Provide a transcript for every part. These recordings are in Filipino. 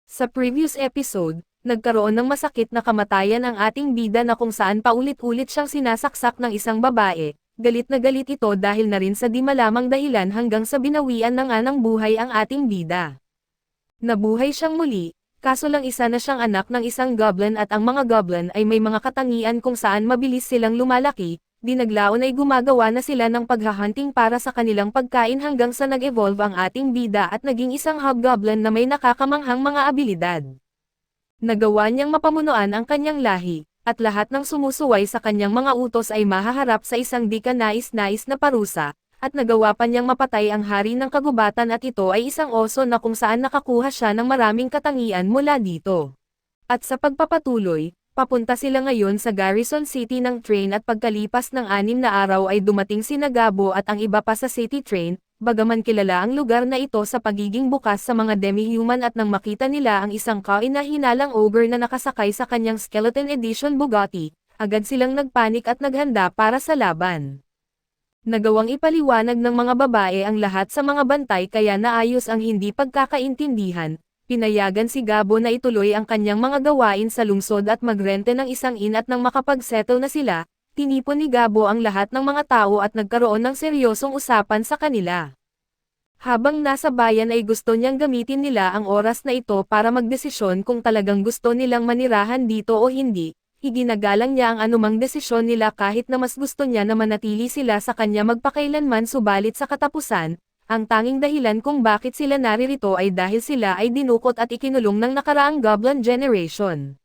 Sa previous episode, nagkaroon ng masakit na kamatayan ang ating bida na kung saan paulit-ulit siyang sinasaksak ng isang babae. Galit na galit ito dahil na rin sa di malamang dahilan hanggang sa binawian na nga ng buhay ang ating bida. Nabuhay siyang muli, kaso lang isa na siyang anak ng isang goblin at ang mga goblin ay may mga katangian kung saan mabilis silang lumalaki. Dinaglaon ay gumagawa na sila ng paghahunting para sa kanilang pagkain hanggang sa nag-evolve ang ating bida at naging isang hobgoblin na may nakakamanghang mga abilidad. Nagawa niyang mapamunuan ang kanyang lahi, at lahat ng sumusuway sa kanyang mga utos ay mahaharap sa isang di kanais-nais na parusa, at nagawa pa niyang mapatay ang hari ng kagubatan at ito ay isang oso na kung saan nakakuha siya ng maraming katangian mula dito. At sa pagpapatuloy, papunta sila ngayon sa Garrison City ng train at pagkalipas ng 6 na araw ay dumating sina Gabo at ang iba pa sa city train, bagaman kilala ang lugar na ito sa pagiging bukas sa mga demi-human at nang makita nila ang isang kaina-hinalang ogre na nakasakay sa kanyang Skeleton Edition Bugatti, agad silang nagpanik at naghanda para sa laban. Nagawang ipaliwanag ng mga babae ang lahat sa mga bantay kaya naayos ang hindi pagkakaintindihan. Pinayagan si Gabo na ituloy ang kanyang mga gawain sa lungsod at magrente ng isang inn at nang makapag-settle na sila, tinipon ni Gabo ang lahat ng mga tao at nagkaroon ng seryosong usapan sa kanila. Habang nasa bayan ay gusto niyang gamitin nila ang oras na ito para magdesisyon kung talagang gusto nilang manirahan dito o hindi. Iginagalang niya ang anumang desisyon nila kahit na mas gusto niya na manatili sila sa kanya magpakailanman subalit sa katapusan, ang tanging dahilan kung bakit sila naririto ay dahil sila ay dinukot at ikinulong ng nakaraang Goblin Generation.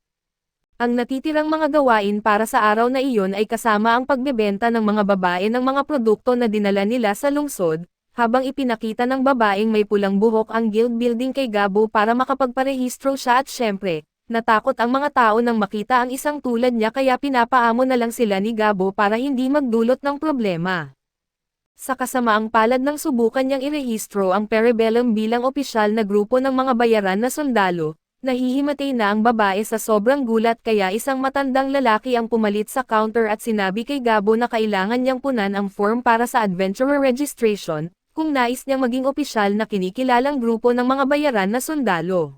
Ang natitirang mga gawain para sa araw na iyon ay kasama ang pagbebenta ng mga babae ng mga produkto na dinala nila sa lungsod, habang ipinakita ng babaeng may pulang buhok ang guild building kay Gabo para makapagparehistro siya at syempre, natakot ang mga tao nang makita ang isang tulad niya kaya pinapaamo na lang sila ni Gabo para hindi magdulot ng problema. Sa kasamaang palad ng subukan niyang irehistro ang Perebellum bilang opisyal na grupo ng mga bayaran na sundalo, nahihimatay na ang babae sa sobrang gulat kaya isang matandang lalaki ang pumalit sa counter at sinabi kay Gabo na kailangan niyang punan ang form para sa adventurer registration, kung nais niyang maging opisyal na kinikilalang grupo ng mga bayaran na sundalo.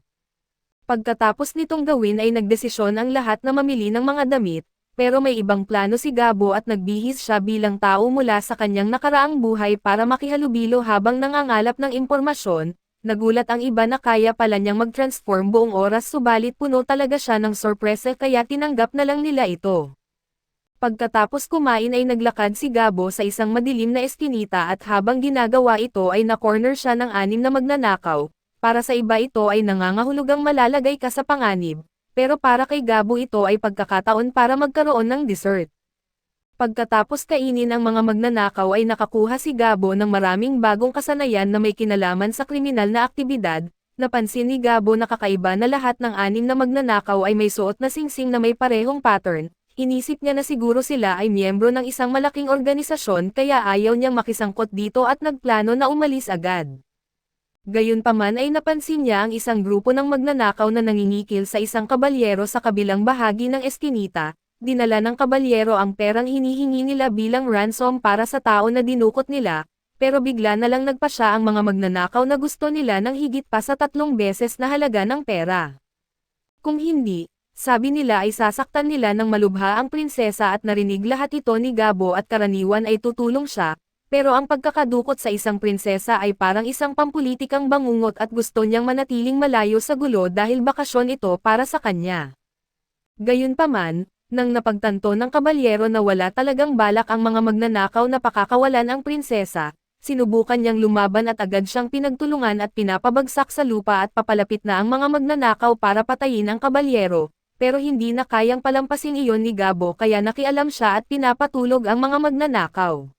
Pagkatapos nitong gawin ay nagdesisyon ang lahat na mamili ng mga damit, pero may ibang plano si Gabo at nagbihis siya bilang tao mula sa kanyang nakaraang buhay para makihalubilo habang nangangalap ng impormasyon. Nagulat ang iba na kaya pala niyang mag-transform buong oras subalit puno talaga siya ng sorpresa kaya tinanggap na lang nila ito. Pagkatapos kumain ay naglakad si Gabo sa isang madilim na eskinita at habang ginagawa ito ay na-corner siya ng 6 na magnanakaw. Para sa iba ito ay nangangahulugang malalagay ka sa panganib. Pero para kay Gabo ito ay pagkakataon para magkaroon ng dessert. Pagkatapos kainin ang mga magnanakaw ay nakakuha si Gabo ng maraming bagong kasanayan na may kinalaman sa kriminal na aktibidad. Napansin ni Gabo na kakaiba na lahat ng 6 na magnanakaw ay may suot na singsing na may parehong pattern. Inisip niya na siguro sila ay miyembro ng isang malaking organisasyon kaya ayaw niyang makisangkot dito at nagplano na umalis agad. Gayunpaman ay napansin niya ang isang grupo ng magnanakaw na nangingikil sa isang kabalyero sa kabilang bahagi ng eskinita. Dinala ng kabalyero ang perang hinihingi nila bilang ransom para sa tao na dinukot nila, pero bigla na lang nagpasya ang mga magnanakaw na gusto nila ng higit pa sa 3 beses na halaga ng pera. Kung hindi, sabi nila ay sasaktan nila ng malubha ang prinsesa at narinig lahat ito ni Gabo at karaniwan ay tutulong siya. Pero ang pagkakadukot sa isang prinsesa ay parang isang pampulitikang bangungot at gusto niyang manatiling malayo sa gulo dahil bakasyon ito para sa kanya. Gayunpaman, nang napagtanto ng kabalyero na wala talagang balak ang mga magnanakaw na pakakawalan ang prinsesa, sinubukan niyang lumaban at agad siyang pinagtulungan at pinapabagsak sa lupa at papalapit na ang mga magnanakaw para patayin ang kabalyero, pero hindi na kayang palampasin iyon ni Gabo kaya nakialam siya at pinapatulog ang mga magnanakaw.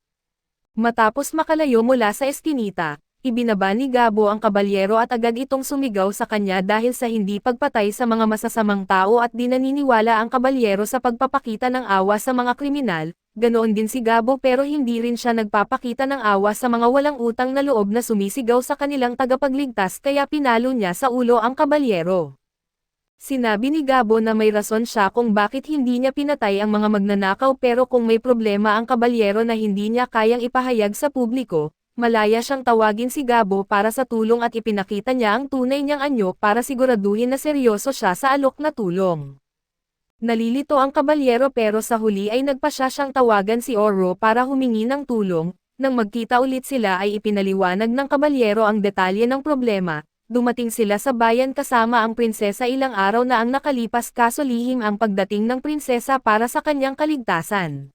Matapos makalayo mula sa eskinita, ibinaba ni Gabo ang kabalyero at agad itong sumigaw sa kanya dahil sa hindi pagpatay sa mga masasamang tao at di naniniwala ang kabalyero sa pagpapakita ng awa sa mga kriminal. Ganoon din si Gabo pero hindi rin siya nagpapakita ng awa sa mga walang utang na loob na sumisigaw sa kanilang tagapagligtas kaya pinalo niya sa ulo ang kabalyero. Sinabi ni Gabo na may rason siya kung bakit hindi niya pinatay ang mga magnanakaw pero kung may problema ang kabalyero na hindi niya kayang ipahayag sa publiko, malaya siyang tawagin si Gabo para sa tulong at ipinakita niya ang tunay niyang anyo para siguraduhin na seryoso siya sa alok na tulong. Nalilito ang kabalyero pero sa huli ay nagpasya siyang tawagan si Oro para humingi ng tulong. Nang magkita ulit sila ay ipinaliwanag ng kabalyero ang detalye ng problema. Dumating sila sa bayan kasama ang prinsesa ilang araw na ang nakalipas kaso lihim ang pagdating ng prinsesa para sa kanyang kaligtasan.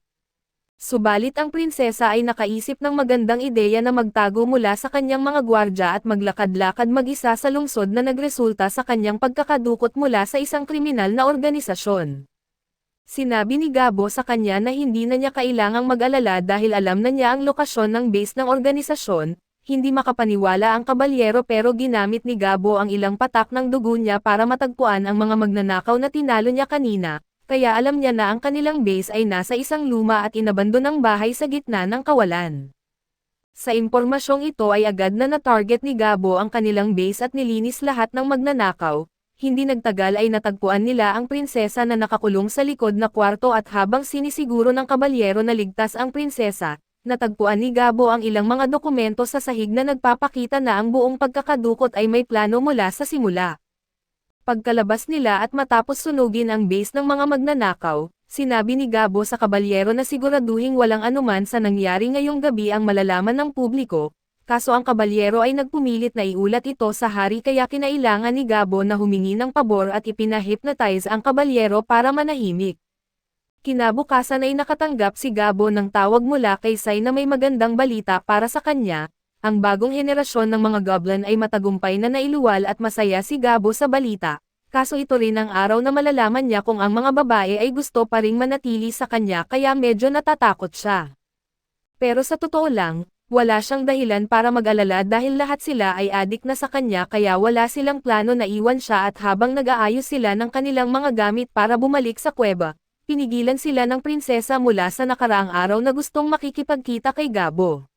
Subalit ang prinsesa ay nakaisip ng magandang ideya na magtago mula sa kanyang mga gwardya at maglakad-lakad mag-isa sa lungsod na nagresulta sa kanyang pagkakadukot mula sa isang kriminal na organisasyon. Sinabi ni Gabo sa kanya na hindi na niya kailangang mag-alala dahil alam na niya ang lokasyon ng base ng organisasyon. Hindi makapaniwala ang kabalyero pero ginamit ni Gabo ang ilang patak ng dugo niya para matagpuan ang mga magnanakaw na tinalo niya kanina, kaya alam niya na ang kanilang base ay nasa isang luma at inabandonang bahay sa gitna ng kawalan. Sa impormasyong ito ay agad na na-target ni Gabo ang kanilang base at nilinis lahat ng magnanakaw. Hindi nagtagal ay natagpuan nila ang prinsesa na nakakulong sa likod na kwarto at habang sinisiguro ng kabalyero na ligtas ang prinsesa, natagpuan ni Gabo ang ilang mga dokumento sa sahig na nagpapakita na ang buong pagkakadukot ay may plano mula sa simula. Pagkalabas nila at matapos sunugin ang base ng mga magnanakaw, sinabi ni Gabo sa kabalyero na siguraduhing walang anuman sa nangyari ngayong gabi ang malalaman ng publiko. Kaso ang kabalyero ay nagpumilit na iulat ito sa hari kaya kinailangan ni Gabo na humingi ng pabor at ipinahipnotize ang kabalyero para manahimik. Kinabukasan ay nakatanggap si Gabo ng tawag mula kay Sai na may magandang balita para sa kanya. Ang bagong henerasyon ng mga goblin ay matagumpay na nailuwal at masaya si Gabo sa balita. Kaso ito rin ang araw na malalaman niya kung ang mga babae ay gusto pa ring manatili sa kanya kaya medyo natatakot siya. Pero sa totoo lang, wala siyang dahilan para mag-alala dahil lahat sila ay adik na sa kanya kaya wala silang plano na iwan siya at habang nag-aayos sila ng kanilang mga gamit para bumalik sa kuweba, pinigilan sila ng prinsesa mula sa nakaraang araw na gustong makikipagkita kay Gabo.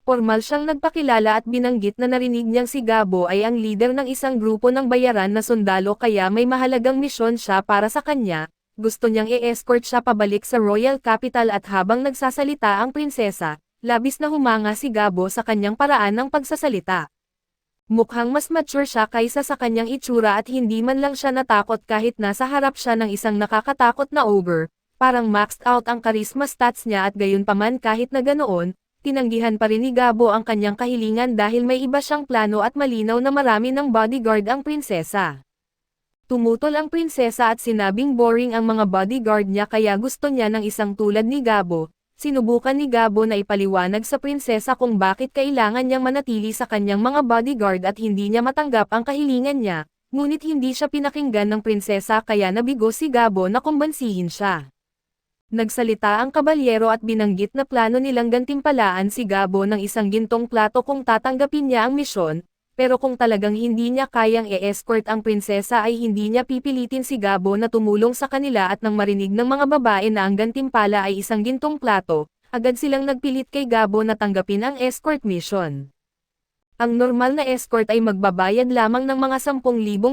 Formal siyang nagpakilala at binanggit na narinig niyang si Gabo ay ang leader ng isang grupo ng bayaran na sundalo kaya may mahalagang misyon siya para sa kanya. Gusto niyang i-escort siya pabalik sa royal capital at habang nagsasalita ang prinsesa, labis na humanga si Gabo sa kanyang paraan ng pagsasalita. Mukhang mas mature siya kaysa sa kanyang itsura at hindi man lang siya natakot kahit nasa harap siya ng isang nakakatakot na ogre, parang maxed out ang charisma stats niya at gayunpaman kahit na ganoon, tinanggihan pa rin ni Gabo ang kanyang kahilingan dahil may iba siyang plano at malinaw na marami ng bodyguard ang prinsesa. Tumutol ang prinsesa at sinabing boring ang mga bodyguard niya kaya gusto niya ng isang tulad ni Gabo. Sinubukan ni Gabo na ipaliwanag sa prinsesa kung bakit kailangan niyang manatili sa kanyang mga bodyguard at hindi niya matanggap ang kahilingan niya, ngunit hindi siya pinakinggan ng prinsesa kaya nabigo si Gabo na kumbansihin siya. Nagsalita ang kabalyero at binanggit na plano nilang gantimpalaan si Gabo ng isang gintong plato kung tatanggapin niya ang misyon, pero kung talagang hindi niya kayang e-escort ang prinsesa ay hindi niya pipilitin si Gabo na tumulong sa kanila at nang marinig ng mga babae na ang gantimpala ay isang gintong plato, agad silang nagpilit kay Gabo na tanggapin ang escort mission. Ang normal na escort ay magbabayad lamang ng mga 10,000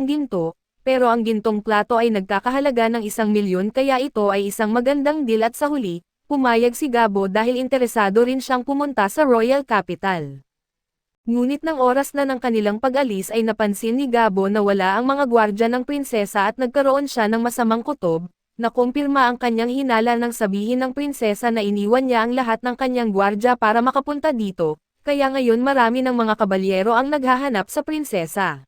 ginto, pero ang gintong plato ay nagkakahalaga ng 1,000,000 kaya ito ay isang magandang deal at sa huli, pumayag si Gabo dahil interesado rin siyang pumunta sa royal capital. Ngunit ng oras na ng kanilang pag-alis ay napansin ni Gabo na wala ang mga gwardya ng prinsesa at nagkaroon siya ng masamang kutob, nakumpirma ang kanyang hinala nang sabihin ng prinsesa na iniwan niya ang lahat ng kanyang gwardya para makapunta dito, kaya ngayon marami ng mga kabalyero ang naghahanap sa prinsesa.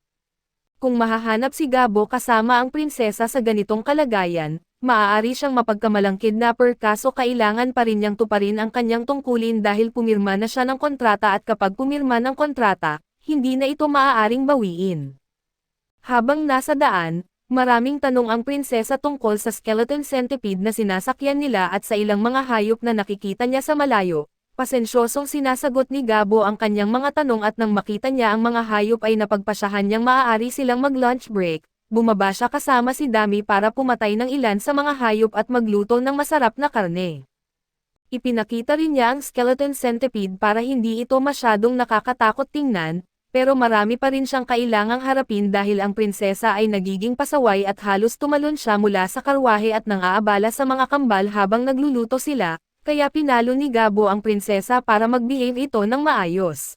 Kung mahahanap si Gabo kasama ang prinsesa sa ganitong kalagayan, maaari siyang mapagkamalang kidnapper kaso kailangan pa rin niyang tuparin ang kanyang tungkulin dahil pumirma na siya ng kontrata at kapag pumirma ng kontrata, hindi na ito maaaring bawiin. Habang nasa daan, maraming tanong ang prinsesa tungkol sa skeleton centipede na sinasakyan nila at sa ilang mga hayop na nakikita niya sa malayo. Pasensyosong sinasagot ni Gabo ang kanyang mga tanong at nang makita niya ang mga hayop ay napagpasyahan niyang maaari silang mag-lunch break. Bumaba siya kasama si Dami para pumatay ng ilan sa mga hayop at magluto ng masarap na karne. Ipinakita rin niya ang skeleton centipede para hindi ito masyadong nakakatakot tingnan, pero marami pa rin siyang kailangang harapin dahil ang prinsesa ay nagiging pasaway at halos tumalon siya mula sa karwahe at nang aabala sa mga kambal habang nagluluto sila, kaya pinalo ni Gabo ang prinsesa para mag-behave ito ng maayos.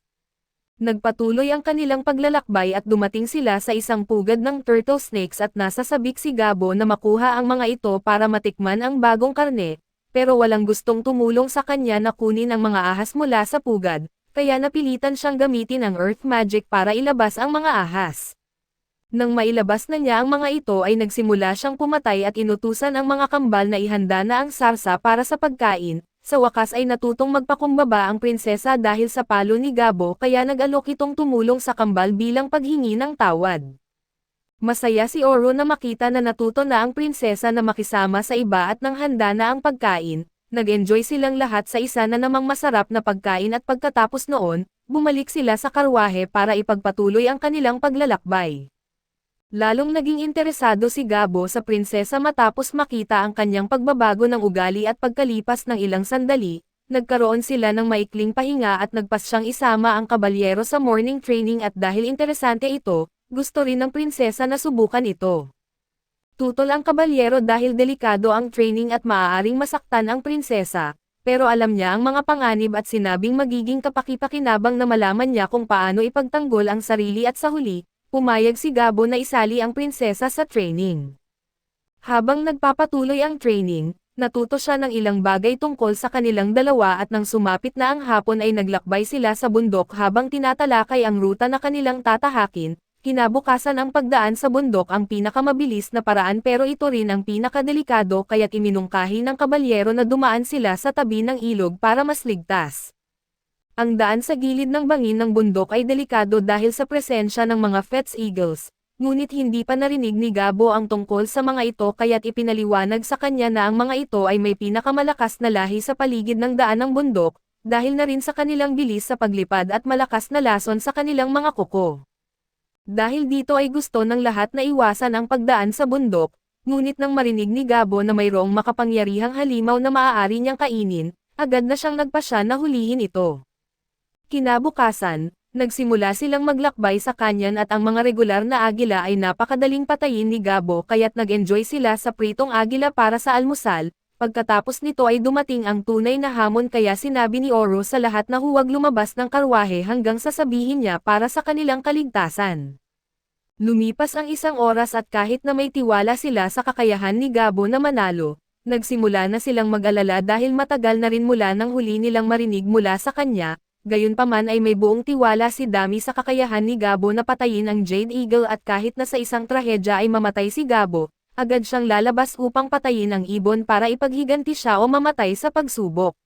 Nagpatuloy ang kanilang paglalakbay at dumating sila sa isang pugad ng turtle snakes at nasa sabik si Gabo na makuha ang mga ito para matikman ang bagong karne, pero walang gustong tumulong sa kanya na kunin ang mga ahas mula sa pugad, kaya napilitan siyang gamitin ang earth magic para ilabas ang mga ahas. Nang mailabas na niya ang mga ito ay nagsimula siyang pumatay at inutusan ang mga kambal na ihanda na ang sarsa para sa pagkain. Sa wakas ay natutong magpakumbaba ang prinsesa dahil sa palo ni Gabo kaya nag-alok itong tumulong sa kambal bilang paghingi ng tawad. Masaya si Oro na makita na natuto na ang prinsesa na makisama sa iba at nang handa na ang pagkain. Nag-enjoy silang lahat sa isa na namang masarap na pagkain at pagkatapos noon, bumalik sila sa karwahe para ipagpatuloy ang kanilang paglalakbay. Lalong naging interesado si Gabo sa prinsesa matapos makita ang kanyang pagbabago ng ugali at pagkalipas ng ilang sandali, nagkaroon sila ng maikling pahinga at nagpasyang isama ang kabalyero sa morning training at dahil interesante ito, gusto rin ng prinsesa na subukan ito. Tutol ang kabalyero dahil delikado ang training at maaaring masaktan ang prinsesa, pero alam niya ang mga panganib at sinabing magiging kapaki-pakinabang na malaman niya kung paano ipagtanggol ang sarili at sa huli, pumayag si Gabo na isali ang prinsesa sa training. Habang nagpapatuloy ang training, natuto siya ng ilang bagay tungkol sa kanilang dalawa at nang sumapit na ang hapon ay naglakbay sila sa bundok habang tinatalakay ang ruta na kanilang tatahakin. Kinabukasan ang pagdaan sa bundok ang pinakamabilis na paraan pero ito rin ang pinakadelikado kaya't iminungkahi ng kabalyero na dumaan sila sa tabi ng ilog para mas ligtas. Ang daan sa gilid ng bangin ng bundok ay delikado dahil sa presensya ng mga Fetz Eagles, ngunit hindi pa narinig ni Gabo ang tungkol sa mga ito kaya't ipinaliwanag sa kanya na ang mga ito ay may pinakamalakas na lahi sa paligid ng daan ng bundok, dahil na rin sa kanilang bilis sa paglipad at malakas na lason sa kanilang mga kuko. Dahil dito ay gusto ng lahat na iwasan ang pagdaan sa bundok, ngunit nang marinig ni Gabo na mayroong makapangyarihang halimaw na maaari niyang kainin, agad na siyang nagpasya na hulihin ito. Kinabukasan, nagsimula silang maglakbay sa kanyon at ang mga regular na agila ay napakadaling patayin ni Gabo kaya't nag-enjoy sila sa pritong agila para sa almusal. Pagkatapos nito ay dumating ang tunay na hamon kaya sinabi ni Oro sa lahat na huwag lumabas ng karwahe hanggang sasabihin niya para sa kanilang kaligtasan. Lumipas ang isang oras at kahit na may tiwala sila sa kakayahan ni Gabo na manalo, nagsimula na silang mag-alala dahil matagal na rin mula nang huli nilang marinig mula sa kanya. Gayunpaman ay may buong tiwala si Dami sa kakayahan ni Gabo na patayin ang Jade Eagle at kahit na sa isang trahedya ay mamatay si Gabo, agad siyang lalabas upang patayin ang ibon para ipaghiganti siya o mamatay sa pagsubok.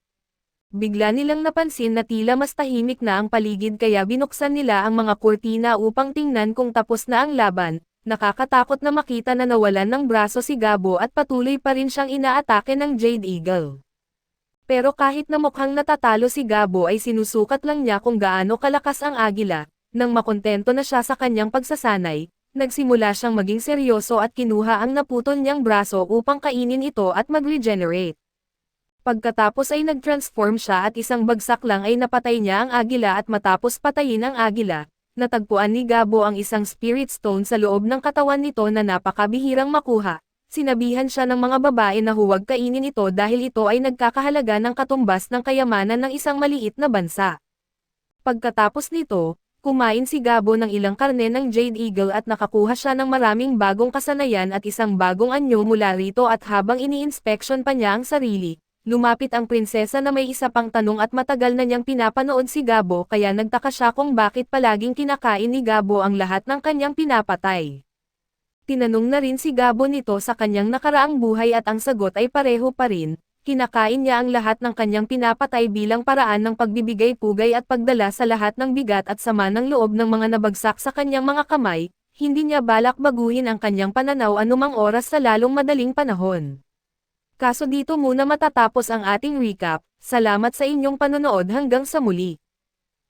Bigla nilang napansin na tila mas tahimik na ang paligid kaya binuksan nila ang mga kurtina upang tingnan kung tapos na ang laban. Nakakatakot na makita na nawalan ng braso si Gabo at patuloy pa rin siyang inaatake ng Jade Eagle. Pero kahit na mukhang natatalo si Gabo ay sinusukat lang niya kung gaano kalakas ang agila. Nang makontento na siya sa kanyang pagsasanay, nagsimula siyang maging seryoso at kinuha ang naputol niyang braso upang kainin ito at mag-regenerate. Pagkatapos ay nag-transform siya at isang bagsak lang ay napatay niya ang agila at matapos patayin ang agila, natagpuan ni Gabo ang isang spirit stone sa loob ng katawan nito na napakabihirang makuha. Sinabihan siya ng mga babae na huwag kainin ito dahil ito ay nagkakahalaga ng katumbas ng kayamanan ng isang maliit na bansa. Pagkatapos nito, kumain si Gabo ng ilang karne ng Jade Eagle at nakakuha siya ng maraming bagong kasanayan at isang bagong anyo mula rito at habang ini-inspection pa niya ang sarili, lumapit ang prinsesa na may isa pang tanong at matagal na niyang pinapanood si Gabo kaya nagtaka siya kung bakit palaging kinakain ni Gabo ang lahat ng kanyang pinapatay. Tinanong na rin si Gabo nito sa kanyang nakaraang buhay at ang sagot ay pareho pa rin, kinakain niya ang lahat ng kanyang pinapatay bilang paraan ng pagbibigay pugay at pagdala sa lahat ng bigat at sama ng loob ng mga nabagsak sa kanyang mga kamay, hindi niya balak baguhin ang kanyang pananaw anumang oras sa lalong madaling panahon. Kaso dito muna matatapos ang ating recap, salamat sa inyong panonood hanggang sa muli.